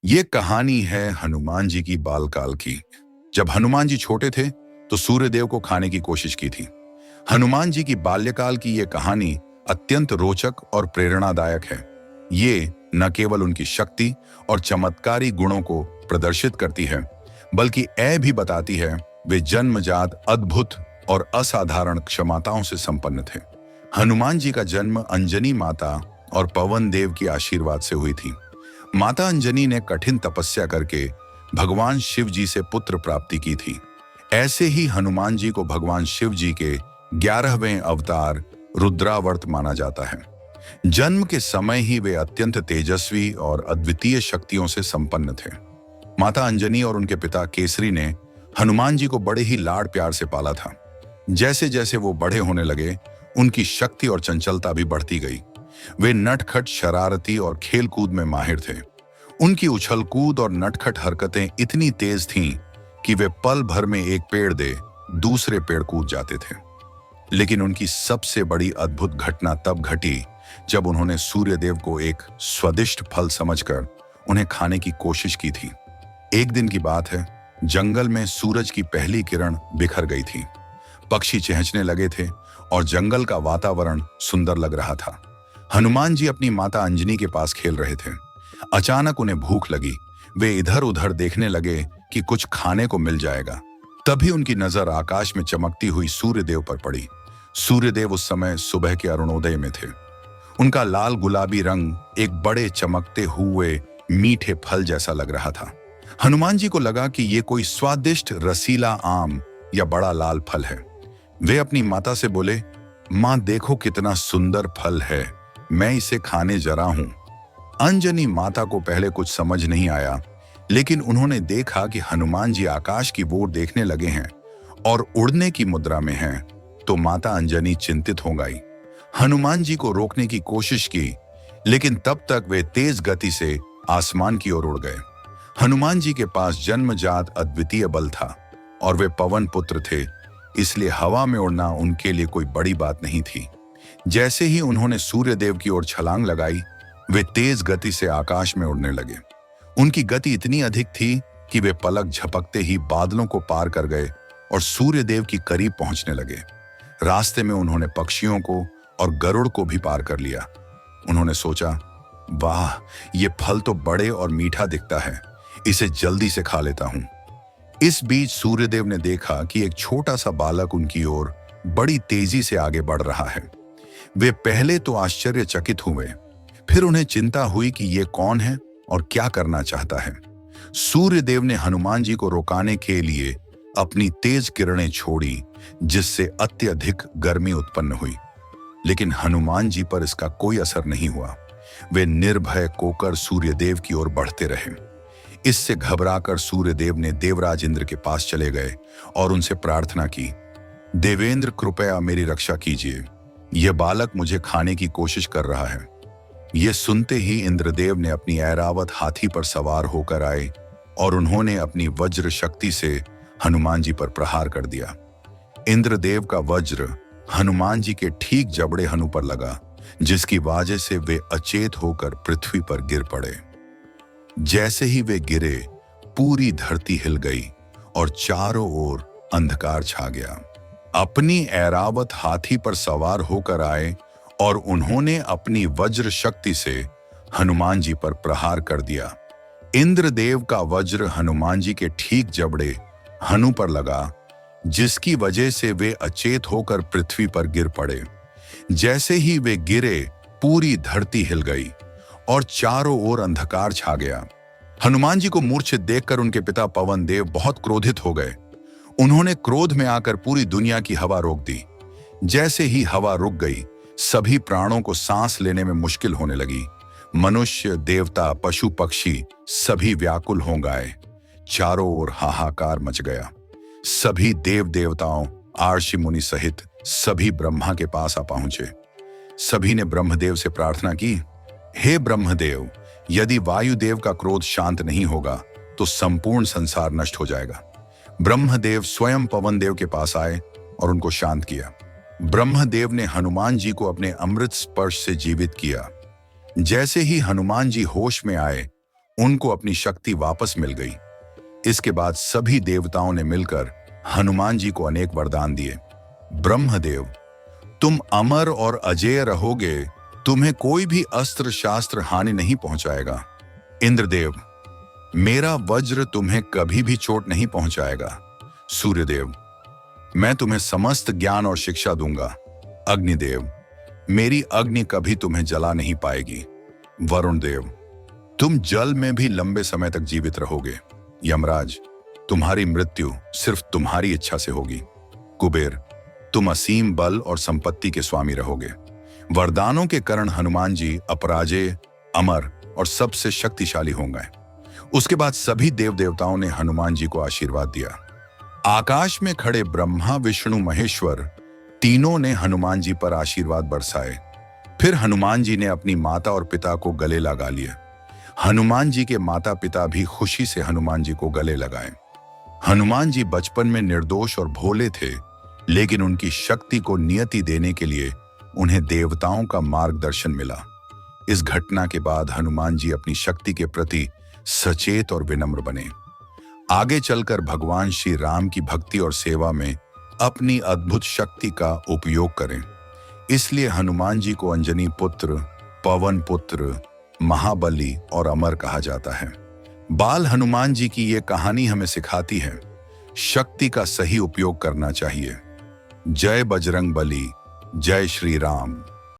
ये कहानी है हनुमान जी की बालकाल की। जब हनुमान जी छोटे थे तो सूर्यदेव को खाने की कोशिश की थी। हनुमान जी की बाल्यकाल की ये कहानी अत्यंत रोचक और प्रेरणादायक है। ये न केवल उनकी शक्ति और चमत्कारी गुणों को प्रदर्शित करती है, बल्कि यह भी बताती है वे जन्मजात अद्भुत और असाधारण क्षमताओं से संपन्न थे। हनुमान जी का जन्म अंजनी माता और पवन देव की आशीर्वाद से हुई थी। माता अंजनी ने कठिन तपस्या करके भगवान शिव जी से पुत्र प्राप्ति की थी। ऐसे ही हनुमान जी को भगवान शिव जी के 11वें अवतार रुद्रावर्त माना जाता है। जन्म के समय ही वे अत्यंत तेजस्वी और अद्वितीय शक्तियों से संपन्न थे। माता अंजनी और उनके पिता केसरी ने हनुमान जी को बड़े ही लाड प्यार से पाला था। जैसे जैसे वो बड़े होने लगे, उनकी शक्ति और चंचलता भी बढ़ती गई। वे नटखट, शरारती और खेलकूद में माहिर थे। उनकी उछल कूद और नटखट हरकतें इतनी तेज थीं कि वे पल भर में एक पेड़ दे दूसरे पेड़ कूद जाते थे। लेकिन उनकी सबसे बड़ी अद्भुत घटना तब घटी जब उन्होंने सूर्यदेव को एक स्वादिष्ट फल समझकर उन्हें खाने की कोशिश की थी। एक दिन की बात है, जंगल में सूरज की पहली किरण बिखर गई थी। पक्षी चहचने लगे थे और जंगल का वातावरण सुंदर लग रहा था। हनुमान जी अपनी माता अंजनी के पास खेल रहे थे। अचानक उन्हें भूख लगी। वे इधर उधर देखने लगे कि कुछ खाने को मिल जाएगा। तभी उनकी नजर आकाश में चमकती हुई सूर्यदेव पर पड़ी। सूर्यदेव उस समय सुबह के अरुणोदय में थे। उनका लाल गुलाबी रंग एक बड़े चमकते हुए मीठे फल जैसा लग रहा था। हनुमान जी को लगा कि ये कोई स्वादिष्ट रसीला आम या बड़ा लाल फल है। वे अपनी माता से बोले, माँ देखो कितना सुंदर फल है, मैं इसे खाने जरा हूं। अंजनी माता को पहले कुछ समझ नहीं आया, लेकिन उन्होंने देखा कि हनुमान जी आकाश की ओर देखने लगे हैं और उड़ने की मुद्रा में हैं, तो माता अंजनी चिंतित हो गई। हनुमान जी को रोकने की कोशिश की, लेकिन तब तक वे तेज गति से आसमान की ओर उड़ गए। हनुमान जी के पास जन्मजात अद्वितीय बल था और वे पवन पुत्र थे, इसलिए हवा में उड़ना उनके लिए कोई बड़ी बात नहीं थी। जैसे ही उन्होंने सूर्यदेव की ओर छलांग लगाई, वे तेज गति से आकाश में उड़ने लगे। उनकी गति इतनी अधिक थी कि वे पलक झपकते ही बादलों को पार कर गए और सूर्यदेव की करीब पहुंचने लगे। रास्ते में उन्होंने पक्षियों को और गरुड़ को भी पार कर लिया। उन्होंने सोचा, वाह, ये फल तो बड़े और मीठा दिखता है, इसे जल्दी से खा लेता हूं। इस बीच सूर्यदेव ने देखा कि एक छोटा सा बालक उनकी ओर बड़ी तेजी से आगे बढ़ रहा है। वे पहले तो आश्चर्यचकित हुए, फिर उन्हें चिंता हुई कि ये कौन है और क्या करना चाहता है। सूर्यदेव ने हनुमान जी को रोकाने के लिए अपनी तेज किरणें छोड़ी, जिससे अत्यधिक गर्मी उत्पन्न हुई। लेकिन हनुमान जी पर इसका कोई असर नहीं हुआ। वे निर्भय होकर सूर्यदेव की ओर बढ़ते रहे। इससे घबराकर सूर्यदेव ने देवराज इंद्र के पास चले गए और उनसे प्रार्थना की, देवेंद्र कृपया मेरी रक्षा कीजिए, यह बालक मुझे खाने की कोशिश कर रहा है। यह सुनते ही इंद्रदेव ने अपनी ऐरावत हाथी पर सवार होकर आए और उन्होंने अपनी वज्र शक्ति से हनुमान जी पर प्रहार कर दिया। इंद्रदेव का वज्र हनुमान जी के ठीक जबड़े हनु पर लगा, जिसकी वजह से वे अचेत होकर पृथ्वी पर गिर पड़े। जैसे ही वे गिरे, पूरी धरती हिल गई और चारों ओर अंधकार छा गया। अपनी ऐरावत हाथी पर सवार होकर आए और उन्होंने अपनी वज्र शक्ति से हनुमान जी पर प्रहार कर दिया। इंद्रदेव का वज्र हनुमान जी के ठीक जबड़े हनु पर लगा, जिसकी वजह से वे अचेत होकर पृथ्वी पर गिर पड़े। जैसे ही वे गिरे, पूरी धरती हिल गई और चारों ओर अंधकार छा गया। हनुमान जी को मूर्छित देखकर उनके पिता पवन देव बहुत क्रोधित हो गए। उन्होंने क्रोध में आकर पूरी दुनिया की हवा रोक दी। जैसे ही हवा रुक गई, सभी प्राणों को सांस लेने में मुश्किल होने लगी। मनुष्य, देवता, पशु, पक्षी सभी व्याकुल हो गए। चारों ओर हाहाकार मच गया। सभी देव देवताओं, आर्षि मुनि सहित सभी ब्रह्मा के पास आ पहुंचे। सभी ने ब्रह्मदेव से प्रार्थना की, हे ब्रह्मदेव, यदि वायुदेव का क्रोध शांत नहीं होगा तो संपूर्ण संसार नष्ट हो जाएगा। ब्रह्मदेव स्वयं पवन देव के पास आए और उनको शांत किया। ब्रह्मदेव ने हनुमान जी को अपने अमृत स्पर्श से जीवित किया। जैसे ही हनुमान जी होश में आए, उनको अपनी शक्ति वापस मिल गई। इसके बाद सभी देवताओं ने मिलकर हनुमान जी को अनेक वरदान दिए। ब्रह्मदेव, तुम अमर और अजेय रहोगे, तुम्हें कोई भी अस्त्र शास्त्र हानि नहीं पहुंचाएगा। इंद्रदेव, मेरा वज्र तुम्हें कभी भी चोट नहीं पहुंचाएगा। सूर्यदेव, मैं तुम्हें समस्त ज्ञान और शिक्षा दूंगा। अग्निदेव, मेरी अग्नि कभी तुम्हें जला नहीं पाएगी। वरुण देव, तुम जल में भी लंबे समय तक जीवित रहोगे। यमराज, तुम्हारी मृत्यु सिर्फ तुम्हारी इच्छा से होगी। कुबेर, तुम असीम बल और संपत्ति के स्वामी रहोगे। वरदानों के कारण हनुमान जी अपराजेय, अमर और सबसे शक्तिशाली होंगे। उसके बाद सभी देव देवताओं ने हनुमान जी को आशीर्वाद दिया। आकाश में खड़े ब्रह्मा, विष्णु, महेश्वर तीनों ने हनुमान जी पर आशीर्वाद बरसाए। फिर हनुमान जी ने अपनी माता और पिता को गले लगा लिया। हनुमान जी के माता पिता भी खुशी से हनुमान जी को गले लगाए। हनुमान जी बचपन में निर्दोष और भोले थे, लेकिन उनकी शक्ति को नियति देने के लिए उन्हें देवताओं का मार्गदर्शन मिला। इस घटना के बाद हनुमान जी अपनी शक्ति के प्रति सचेत और विनम्र बने। आगे चलकर भगवान श्री राम की भक्ति और सेवा में अपनी अद्भुत शक्ति का उपयोग करें। इसलिए हनुमान जी को अंजनी पुत्र, पवन पुत्र, महाबली और अमर कहा जाता है। बाल हनुमान जी की ये कहानी हमें सिखाती है, शक्ति का सही उपयोग करना चाहिए। जय बजरंग बली, जय श्री राम।